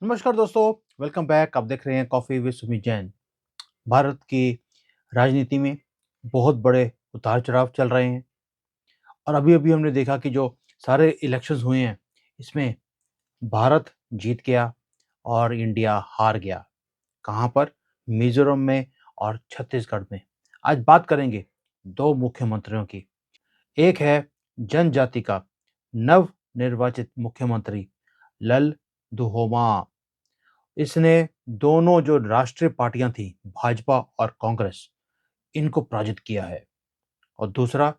नमस्कार दोस्तों, welcome back. आप देख रहे हैं कॉफ़ी विद सुमित जैन। भारत की राजनीति में बहुत बड़े उतार-चढ़ाव चल रहे हैं और अभी-अभी हमने देखा कि जो सारे इलेक्शंस हुए हैं, इसमें भारत जीत गया और इंडिया हार गया। कहाँ पर? मिज़ोरम में और छत्तीसगढ़ में। आज बात करेंगे 2 मुख्यमंत्रियों की। एक है जनजाति का नव-निर्वाचित मुख्यमंत्री ललदुहोमा। इसने दोनों जो राष्ट्रीय पार्टियां थी, भाजपा और कांग्रेस, इनको पराजित किया है। और दूसरा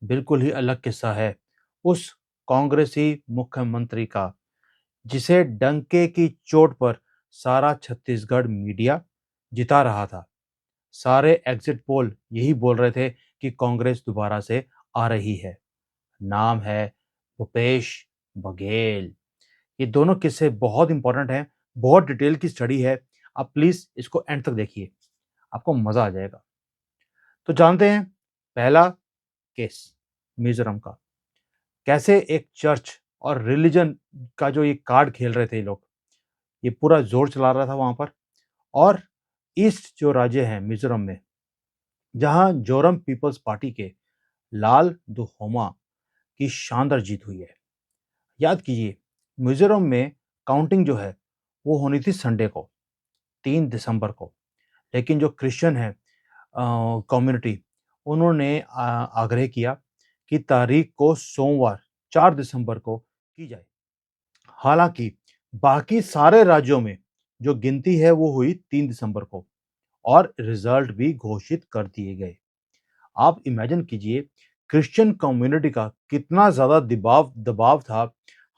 बिल्कुल ही अलग किस्सा है उस कांग्रेसी मुख्यमंत्री का, जिसे डंके की चोट पर सारा छत्तीसगढ़ मीडिया जिता रहा था। सारे एग्जिट पोल यही बोल रहे थे कि कांग्रेस दोबारा से आ रही है। नाम है भूपेश बघेल। ये दोनों किस्से बहुत इंपॉर्टेंट हैं, बहुत डिटेल की स्टडी है। आप प्लीज़ इसको एंड तक देखिए, आपको मज़ा आ जाएगा। तो जानते हैं पहला केस मिज़ोरम का। कैसे एक चर्च और रिलिजन का जो ये कार्ड खेल रहे थे ये लोग, ये पूरा ज़ोर चला रहा था वहाँ पर। और ईस्ट जो राज्य है मिज़ोरम में, जहाँ जोरम पीपल्स पार्टी के लाल दुहोमा की शानदार जीत हुई है। याद कीजिए, मिज़ोरम में काउंटिंग जो है, वो होनी थी संडे को, 3 दिसंबर को। लेकिन जो क्रिश्चियन है कम्युनिटी, उन्होंने आग्रह किया कि तारीख को सोमवार 4 दिसंबर को की जाए। हालाँकि बाकी सारे राज्यों में जो गिनती है वो हुई 3 दिसंबर को और रिज़ल्ट भी घोषित कर दिए गए। आप इमेजिन कीजिए, क्रिश्चियन कम्युनिटी का कितना ज़्यादा दबाव दबाव था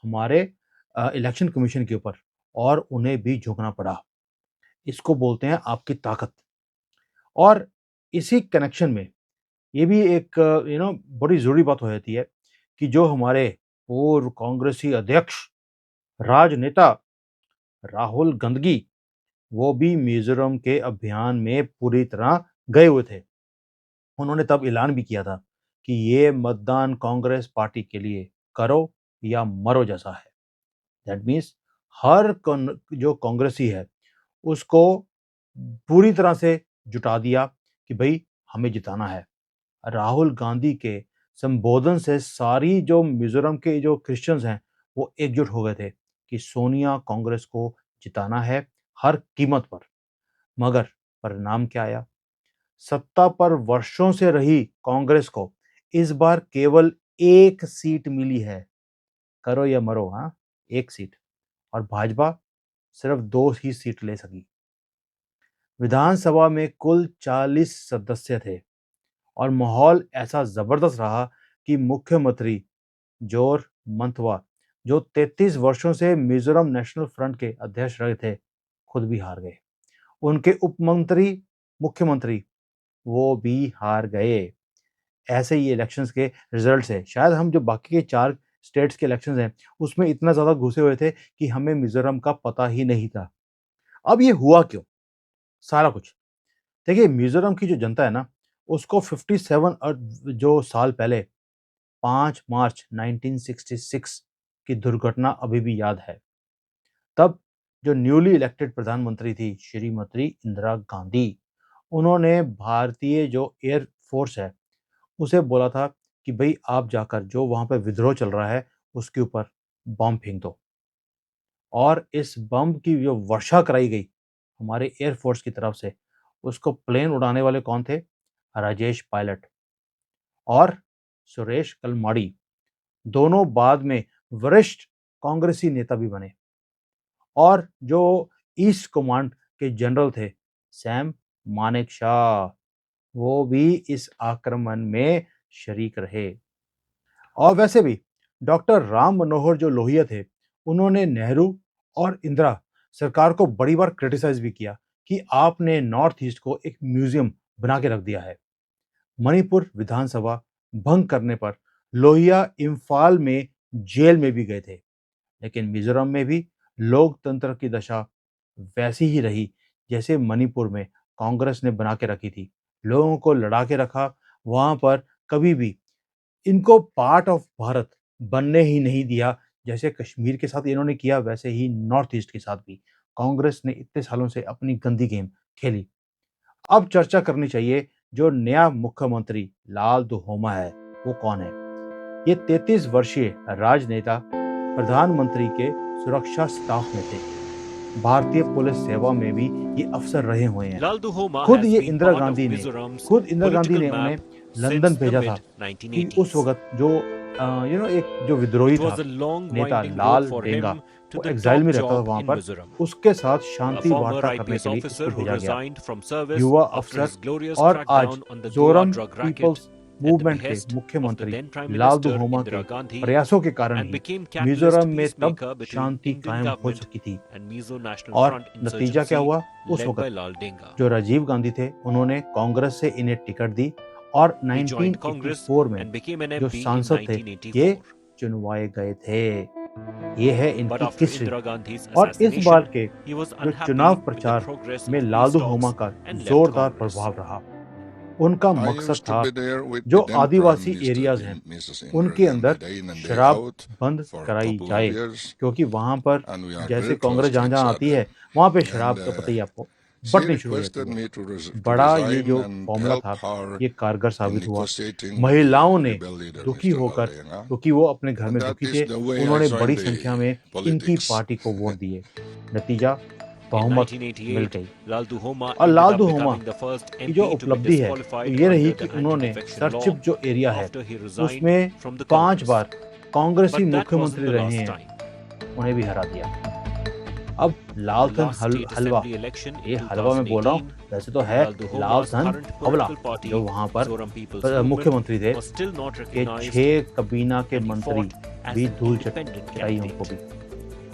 हमारे इलेक्शन कमीशन के ऊपर, और उन्हें भी झुकना पड़ा। इसको बोलते हैं आपकी ताकत। और इसी कनेक्शन में ये भी एक बड़ी ज़रूरी बात हो जाती है कि जो हमारे पूर्व कांग्रेसी अध्यक्ष, राजनेता राहुल गांधी, वो भी मिज़ोरम के अभियान में पूरी तरह गए हुए थे। उन्होंने तब ऐलान भी किया था कि ये मतदान कांग्रेस पार्टी के लिए करो या मरो जैसा है। दैट मीन्स हर जो कांग्रेसी है, उसको पूरी तरह से जुटा दिया कि भई हमें जिताना है। राहुल गांधी के संबोधन से सारी जो मिज़ोरम के जो क्रिश्चियंस हैं, वो एकजुट हो गए थे कि सोनिया कांग्रेस को जिताना है हर कीमत पर। मगर परिणाम क्या आया? सत्ता पर वर्षों से रही कांग्रेस को इस बार केवल 1 सीट मिली है। करो या मरो, हाँ, 1 सीट। और भाजपा सिर्फ 2 ही सीट ले सकी। विधानसभा में कुल 40 सदस्य थे और माहौल ऐसा जबरदस्त रहा कि मुख्यमंत्री जोर मंथवा, जो 33 वर्षों से मिजोरम नेशनल फ्रंट के अध्यक्ष रहे थे, खुद भी हार गए। उनके उपमंत्री मुख्यमंत्री, वो भी हार गए। ऐसे ही इलेक्शंस के रिजल्ट्स है। शायद हम जो बाकी के 4 स्टेट्स के इलेक्शंस हैं, उसमें इतना ज़्यादा घुसे हुए थे कि हमें मिजोरम का पता ही नहीं था। अब ये हुआ क्यों? सारा कुछ देखिए, मिजोरम की जो जनता है ना, उसको 57 जो साल पहले 5 मार्च 1966 की दुर्घटना अभी भी याद है। तब जो न्यूली इलेक्टेड प्रधानमंत्री थी श्रीमती इंदिरा गांधी, उन्होंने भारतीय जो एयर फोर्स है, उसे बोला था कि भई आप जाकर जो वहाँ पे विद्रोह चल रहा है, उसके ऊपर बम फेंक दो। और इस बम की जो वर्षा कराई गई हमारे एयर फोर्स की तरफ से, उसको प्लेन उड़ाने वाले कौन थे? राजेश पायलट और सुरेश कलमाड़ी। दोनों बाद में वरिष्ठ कांग्रेसी नेता भी बने। और जो ईस्ट कमांड के जनरल थे, सैम मानेकशॉ, वो भी इस आक्रमण में शरीक रहे। और वैसे भी डॉक्टर राम मनोहर जो लोहिया थे, उन्होंने नेहरू और इंदिरा सरकार को बड़ी बार क्रिटिसाइज भी किया कि आपने नॉर्थ ईस्ट को एक म्यूजियम बना के रख दिया है। मणिपुर विधानसभा भंग करने पर लोहिया इम्फाल में जेल में भी गए थे। लेकिन मिजोरम में भी लोकतंत्र की दशा वैसी ही रही जैसे मणिपुर में कांग्रेस ने बना के रखी थी। लोगों को लड़ा के रखा। वहां पर कभी भी इनको पार्ट ऑफ भारत बनने ही नहीं दिया, जैसे कश्मीर के साथ इन्होंने किया, वैसे ही नॉर्थ ईस्ट के साथ भी कांग्रेस ने इतने सालों से अपनी गंदी गेम खेली। अब चर्चा करनी चाहिए, जो नया मुख्यमंत्री लाल दुहोमा है, वो कौन है? ये 33 वर्षीय राजनेता प्रधानमंत्री के सुरक्षा स्टाफ में थे। भारतीय पुलिस सेवा में भी ये अफसर रहे हुए हैं। Lal Duhoma खुद has ये been Indira part of Gandhi ने Mizoram's खुद इंदिरा गांधी political ने उन्हें map लंदन since the भेजा था कि उस mid-1980s. वक्त जो एक जो विद्रोही It was था a long, नेता winding road Lal for डेंगा, him to वो the एग्जाइल top में रहता था job वहां in पर, Mizoram. उसके साथ A शांति former वार्ता करने IPS के लिए officer उसको who भेजा गया। resigned from service युवा after अफसर his glorious और आज crackdown on the Goa Joram drug racket peoples at the movement के behest of the मुख्यमंत्री then Prime लाल Minister दुहोमा के Indira Gandhi प्रयासों के कारण and he became catalyst Mizoram में तब peacemaker between शांति Indian कायम हो government सकी थी। and Mizo National और Front नतीजा क्या insurgency हुआ? उस led by वक्त Lal Denga. जो राजीव गांधी थे, उन्होंने कांग्रेस से इन्हें टिकट दी और He joined Congress 1984 में and became an जो MP in सांसद थे, ये 1984. चुनवाए गए थे। ये है But इनकी after हिस्ट्री। Indira Gandhi's और इस बार assassination, के he was जो unhappy चुनाव with the प्रचार progress में of लाल peace दुहोमा talks का and left जोरदार Congress. प्रभाव रहा। उनका I मकसद used to था be there with जो the then Prime Adivasi Minister, areas हैं Mrs. Indira उनके अंदर Gandhi, day in and day शराब out बंद for a कराई couple जाए, of years, क्योंकि वहां पर and we are जैसे very कांग्रेस close to जहां each जहां आती other. है वहां पे And शराब तो पता ही आपको she बटनी शुरू हो जाती requested है। me to बड़ा ये resign जो and फॉर्मूला help था her ये कारगर in साबित हुआ। negotiating with महिलाओं the ने rebel leader, दुखी Mr. होकर, Laldenga. क्योंकि वो अपने घर And में that दुखी is थे, the way I उन्होंने joined बड़ी the संख्या में इनकी politics. पार्टी को वोट दिए। नतीजा In बहुमत मिल 1988, गई। Lal Duhoma और ended Lal up दुहोमा becoming the first की जो MP to be उपलब्धि है वो disqualified ये रही under कि the उन्होंने anti-defection law सरचिप जो एरिया है after he resigned उसमें from the 5 Congress. बार कांग्रेसी But that wasn't मुख्यमंत्री the रहे last हैं, time. उन्हें भी हरा दिया। अब The लालथन last state halwa, assembly election ये in हलवा में बोल रहा हूँ, 2018, वैसे तो है Lal Duhoma's लालथन current हवला, political party, जो वहां पर Zoram People's Movement, मुख्यमंत्री थे, was still not के recognized 6 कबीना के and he मंत्री fought as भी an धूल independent चटाई उनको candidate. भी।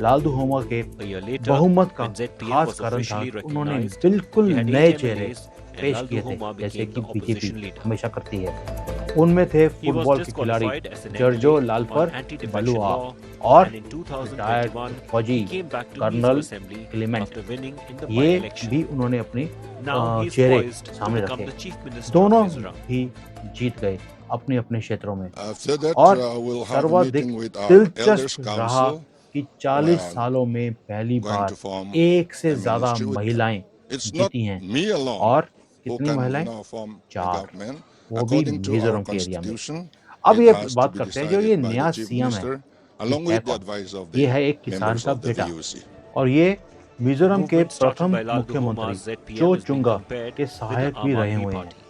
लाल दुहोमा के A year later, बहुमत का when ZPM खास was कारण था officially कि उन्होंने recognized, बिल्कुल they had नए 8 चेहरे MLAs and पेश Lal किए थे, Duhoma जैसे became कि the opposition बीजेपी leader. हमेशा करती है। उनमें थे He was फुटबॉल के खिलाड़ी disqualified as an जर्जो MLA लालफर on anti-defection बलुआ law, और and in रिटायर्ड 2021 फौजी he came back to Mizo colonel Assembly Clement, after winning in the ये by-election. भी उन्होंने अपनी Now he is चेहरे poised to सामने become रखे। the chief minister दोनों of Mizoram. भी जीत गए अपने अपने क्षेत्रों में। After that, और we'll have a सर्वाधिक meeting with our elders दिलचस्प रहा council. कि We 40 are सालों में पहली going बार to form एक से a ज्यादा ministry with them. महिलाएं It's not जीती हैं। me alone और who कितनी can, महिलाएं? form a 4, government. वो भी According to our मिजोरम के एरिया में। constitution, अब it ये has to बात be करते हैं जो ये decided by नया the chief सीएम है, minister, ये along है with the कौन? advice of ये the है एक किसान members का of the बेटा, VUC. और ये मिजोरम के Movement started प्रथम by Lal मुख्यमंत्री Duhoma's ZPM चो is being चुंगा compared के with the सहायक भी Aam रहे Aadmi हुए हैं। Party.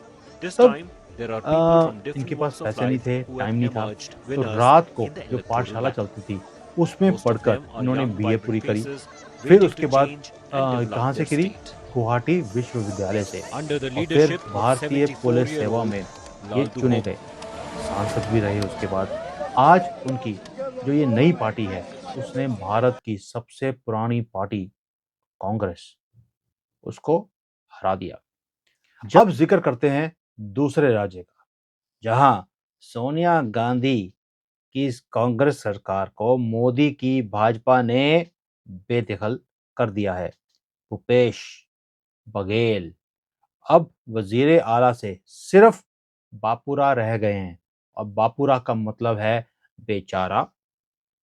This तब time, there are people from इनके different पास walks of पैसे नहीं life थे, who टाइम have नहीं था, emerged तो winners रात को in the जो electoral पाठशाला battle. चलती थी उसमें Most of पढ़कर them are इन्होंने young, बीए vibrant पूरी करी। faces फिर waiting उसके to बाद change and कहाँ develop से their करी? state. गुवाहाटी विश्वविद्यालय से, Under the और फिर leadership of भारतीय पुलिस सेवा 74-year-old में ये Lal चुने Duhoma, गए, सांसद भी रहे। उसके बाद आज उनकी जो ये नई पार्टी है उसने भारत की सबसे पुरानी पार्टी कांग्रेस उसको हरा दिया। जब जिक्र करते हैं दूसरे राज्य का, जहां सोनिया गांधी की इस कांग्रेस सरकार को मोदी की भाजपा ने बेदखल कर दिया है, भूपेश बघेल अब वजीर आला से सिर्फ बापूरा रह गए हैं। और बापूरा का मतलब है बेचारा,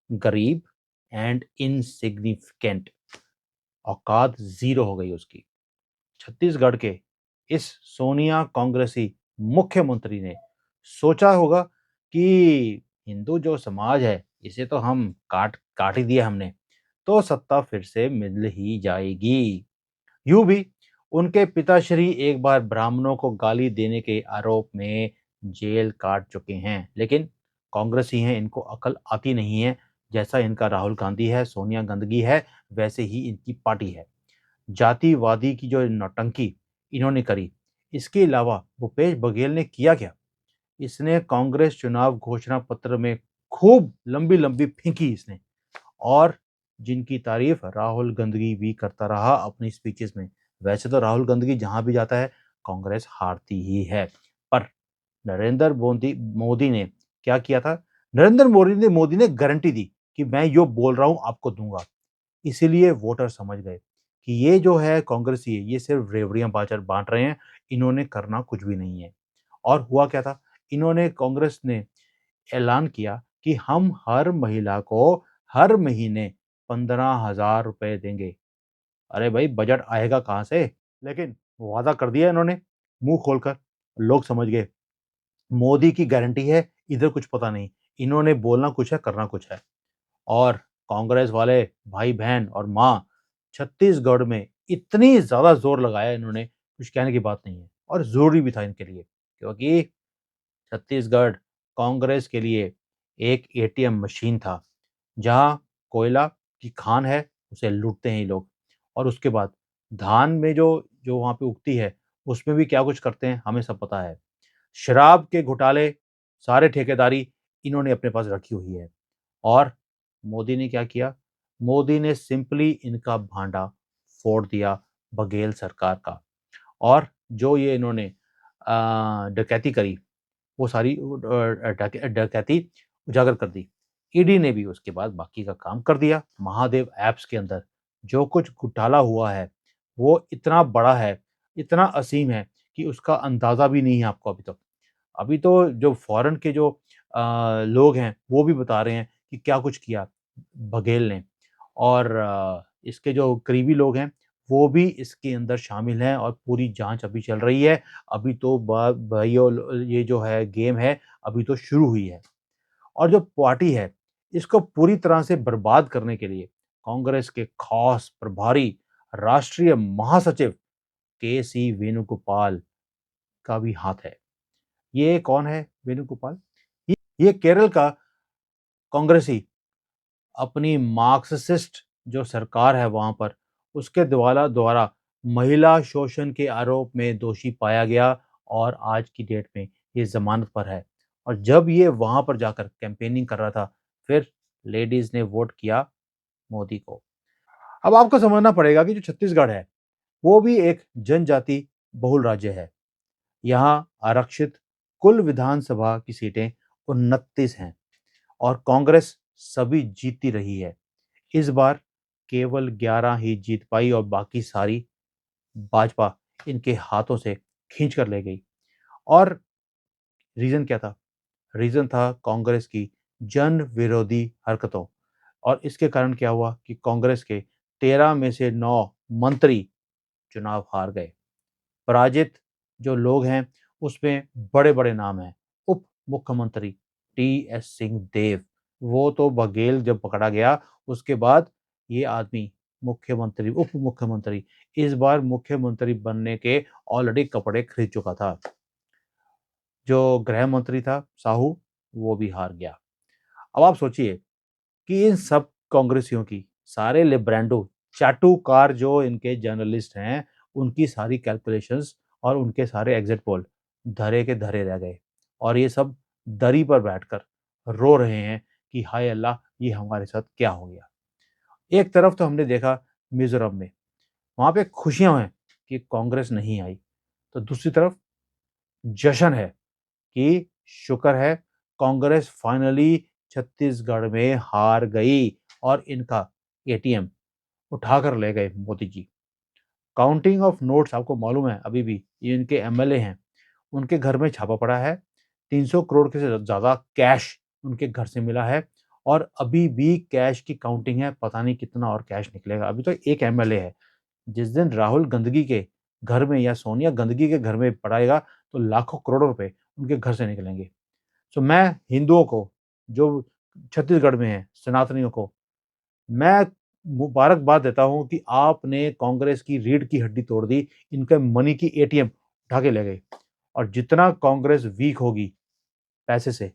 गरीब एंड इनसिग्निफिकेंट, औकात जीरो हो गई उसकी। छत्तीसगढ़ के इस सोनिया कांग्रेसी मुख्यमंत्री ने सोचा होगा कि हिंदू जो समाज है इसे तो हम काट ही दिया हमने, तो सत्ता फिर से मिल ही जाएगी। यूं भी उनके पिताश्री एक बार ब्राह्मणों को गाली देने के आरोप में जेल काट चुके हैं, लेकिन कांग्रेसी हैं, इनको अकल आती नहीं है। जैसा इनका राहुल गांधी है, सोनिया गांधी है, वैसे ही इनकी पार्टी है। जातिवादी की जो नौटंकी इन्होंने करी, इसके अलावा भूपेश बघेल ने किया क्या? इसने कांग्रेस चुनाव घोषणा पत्र में खूब लंबी लंबी फेंकी इसने, और जिनकी तारीफ राहुल गांधी भी करता रहा अपनी स्पीचेस में। वैसे तो राहुल गांधी जहां भी जाता है कांग्रेस हारती ही है, पर नरेंद्र मोदी ने क्या किया था? नरेंद्र मोदी ने गारंटी दी कि मैं जो बोल रहा हूं आपको दूंगा। इसीलिए वोटर समझ गए कि ये जो है कांग्रेसी है, ये सिर्फ रेवड़ियां बांट रहे हैं, इन्होंने करना कुछ भी नहीं है। और हुआ क्या था? कांग्रेस ने ऐलान किया कि हम हर महिला को हर महीने 15,000 रुपए देंगे। अरे भाई बजट आएगा कहाँ से? लेकिन वादा कर दिया इन्होंने मुँह खोलकर, लोग समझ गए। मोदी की गारंटी है, इधर कुछ पता नहीं। इन्होंने बोलना कुछ है, करना कुछ है। और कांग्रेस वाले भाई-बहन और माँ, छत्तीसगढ़ में इतनी ज़्यादा ज़ोर लगाया इन्होंने, कुछ कहने की बात नहीं है और ज़रूरी भी था इनके लिए, क्योंकि छत्तीसगढ़ कांग्रेस के लिए एक एटीएम मशीन था, जहाँ कोयला की खान है, उसे लूटते हैं ये लोग और उसके बाद धान में जो जो वहाँ पे उगती है, उसमें भी क्या कुछ करते हैं, हमें सब पता है। शराब के घोटाले, सारे ठेकेदारी इन्होंने अपने पास रखी हुई है और मोदी ने क्या किया? मोदी ने सिंपली इनका भांडा फोड़ दिया बघेल सरकार का और जो ये इन्होंने डकैती करी, वो सारी डकैती उजागर कर दी। ईडी ने भी उसके बाद बाकी का काम कर दिया। महादेव ऐप्स के अंदर जो कुछ घोटाला हुआ है, वो इतना बड़ा है, इतना असीम है कि उसका अंदाज़ा भी नहीं है आपको अभी तक। अभी तो जो फ़ॉरेन के जो लोग हैं, वो भी बता रहे हैं कि क्या कुछ किया बघेल ने और इसके जो करीबी लोग हैं, वो भी इसके अंदर शामिल हैं और पूरी जाँच अभी चल रही है। अभी तो ब भाइयों ये जो है गेम है, अभी तो शुरू हुई है और जो पार्टी है, इसको पूरी तरह से बर्बाद करने के लिए कांग्रेस के खास प्रभारी राष्ट्रीय महासचिव के.सी. वेणुगोपाल का भी हाथ है। ये कौन है वेणुगोपाल? ये केरल का कांग्रेसी अपनी मार्क्सिस्ट जो सरकार है वहाँ पर, उसके द्वारा महिला शोषण के आरोप में दोषी पाया गया और आज की डेट में ये ज़मानत पर है। और जब ये वहाँ पर जाकर कैंपेनिंग कर रहा था, फिर लेडीज़ ने वोट किया मोदी को। अब आपको समझना पड़ेगा कि जो छत्तीसगढ़ है, वो भी एक जनजाति बहुल राज्य है। यहाँ आरक्षित कुल विधानसभा की सीटें 29 हैं और कांग्रेस सभी जीतती रही है। इस बार केवल 11 ही जीत पाई और बाकी सारी भाजपा इनके हाथों से खींच कर ले गई। और रीज़न क्या था? रीज़न था कांग्रेस की जन विरोधी हरकतों और इसके कारण क्या हुआ कि कांग्रेस के 13 में से 9 मंत्री चुनाव हार गए। पराजित जो लोग हैं, उसमें बड़े-बड़े नाम हैं। उप मुख्यमंत्री टी.एस. सिंहदेव, वो तो बघेल जब पकड़ा गया, उसके बाद ये आदमी मुख्यमंत्री, उप मुख्यमंत्री, इस बार मुख्यमंत्री बनने के ऑलरेडी कपड़े खरीद चुका था। जो गृह मंत्री था साहू, वो भी हार गया। अब आप सोचिए कि इन सब कांग्रेसियों की, सारे लिब्रांडो, चाटुकार जो इनके जर्नलिस्ट हैं, उनकी सारी कैलकुलेशंस और उनके सारे एग्ज़िट पोल धरे के धरे रह गए और ये सब दरी पर बैठकर रो रहे हैं कि हाय अल्लाह! ये हमारे साथ क्या हो गया? एक तरफ तो हमने देखा मिज़ोरम में, वहाँ पे खुशियाँ हैं कि कांग्रेस नहीं आई, तो दूसरी तरफ जश्न है कि शुक्र है कांग्रेस फाइनली छत्तीसगढ़ में हार गई और इनका एटीएम उठाकर ले गए Modi ji. Counting of notes आपको मालूम है अभी भी ये इनके एमएलए हैं, उनके घर में छापा पड़ा है। 300 करोड़ के से ज़्यादा कैश उनके घर से मिला है और अभी भी कैश की काउंटिंग है, पता नहीं कितना और कैश निकलेगा। अभी तो एक एमएलए है, जिस दिन राहुल गंदगी के घर में या सोनिया गंदगी के घर में पड़ेगा, तो लाखों करोड़ों रुपए उनके घर से निकलेंगे। सो मैं हिंदुओं को, जो छत्तीसगढ़ में हैं, सनातनियों को, मैं मुबारकबाद देता हूँ कि आपने कांग्रेस की रीढ़ की हड्डी तोड़ दी, इनके मनी की एटीएम उठा के ले गए और जितना कांग्रेस वीक होगी पैसे से,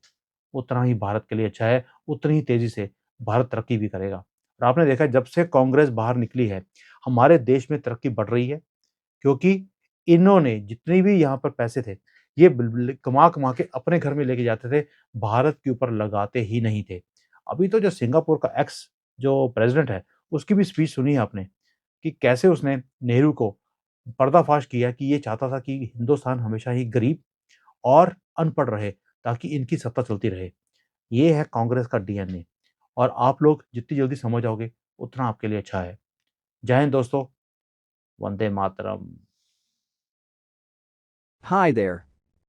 उतना ही भारत के लिए अच्छा है, उतनी ही तेज़ी से भारत तरक्की भी करेगा। और आपने देखा है जब से कांग्रेस बाहर निकली है, हमारे देश में तरक्की बढ़ रही है क्योंकि इन्होंने जितने भी यहाँ पर पैसे थे, ये बिल कमा-कमा के अपने घर में लेके जाते थे, भारत के ऊपर लगाते ही नहीं थे। अभी तो जो सिंगापुर का एक्स जो प्रेज़िडेंट है, उसकी भी स्पीच सुनी है आपने कि कैसे उसने नेहरू को पर्दाफ़ाश किया कि ये चाहता था कि हिंदुस्तान हमेशा ही गरीब और अनपढ़ रहे, ताकि इनकी सत्ता चलती रहे। ये है कांग्रेस का डीएनए और आप लोग जितनी जल्दी समझ जाओगे, उतना आपके लिए अच्छा है। जय हिंद दोस्तों, Vande Mataram. Hi there.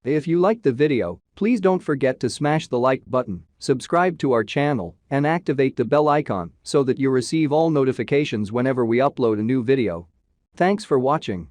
If you liked the video, please don't forget to smash the like button, subscribe to our channel and activate the bell icon so that you receive all notifications whenever we upload a new video. Thanks for watching.